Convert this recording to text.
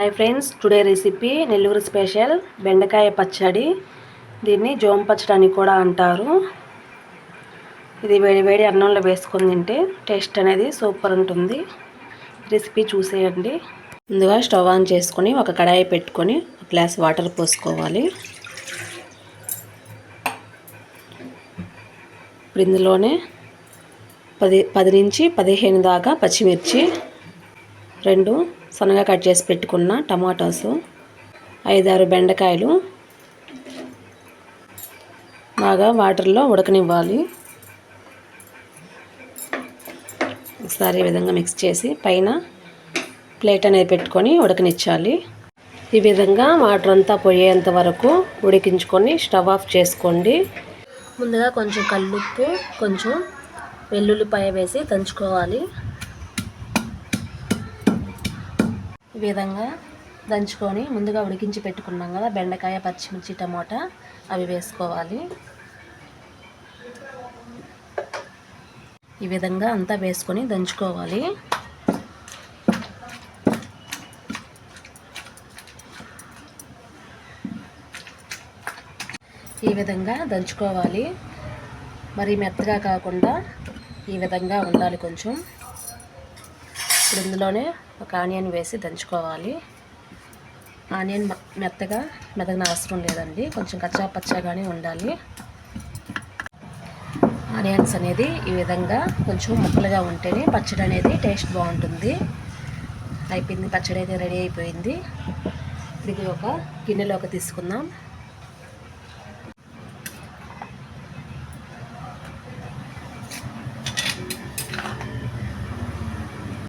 Hi friends, today recipe Nellore special బెండకాయ పచ్చడి. దీన్ని జోమ పచ్చడి అని కూడా అంటారు. ఇది వేడి వేడి అన్నంలో వేసుకొని తింటే టేస్ట్ అనేది సూపర్ ఉంటుంది. రెసిపీ చూసేయండి. ముందుగా స్టవ్ ఆన్ చేసుకొని ఒక కడాయి పెట్టుకొని ఒక గ్లాస్ వాటర్ పోసుకోవాలి. ఇప్పుడు ఇందులోనే 10 నుంచి 15 దాకా పచ్చిమిర్చి, 2 సన్నగా కట్ చేసి పెట్టుకున్న టమాటాసు, 5-6 బెండకాయలు బాగా వాటర్లో ఉడకనివ్వాలి. ఒకసారి ఈ విధంగా మిక్స్ చేసి పైన ప్లేట్ అనేది పెట్టుకొని ఉడకనిచ్చాలి. ఈ విధంగా వాటర్ అంతా పోయేంత వరకు ఉడికించుకొని స్టవ్ ఆఫ్ చేసుకోండి. ముందుగా కొంచెం కల్లుప్పు, కొంచెం వెల్లుల్లిపాయ వేసి దంచుకోవాలి. ఈ విధంగా దంచుకొని ముందుగా ఉడికించి పెట్టుకున్నాం కదా బెండకాయ, పచ్చిమిర్చి, టమోటా, అవి వేసుకోవాలి. ఈ విధంగా అంతా వేసుకొని దంచుకోవాలి. ఈ విధంగా దంచుకోవాలి. మరి మెత్తగా కాకుండా ఈ విధంగా ఉండాలి కొంచెం. ఇప్పుడు ఇందులోనే ఒక ఆనియన్ వేసి దంచుకోవాలి. ఆనియన్ మెత్తగా మెదగన అవసరం లేదండి, కొంచెం కచ్చా పచ్చాగానే ఉండాలి. ఆనియన్స్ అనేది ఈ విధంగా కొంచెం ముక్కలుగా ఉంటేనే పచ్చడి అనేది టేస్ట్ బాగుంటుంది. అయిపోయింది, పచ్చడి అయితే రెడీ అయిపోయింది. ఇది ఒక గిన్నెలోకి తీసుకుందాం.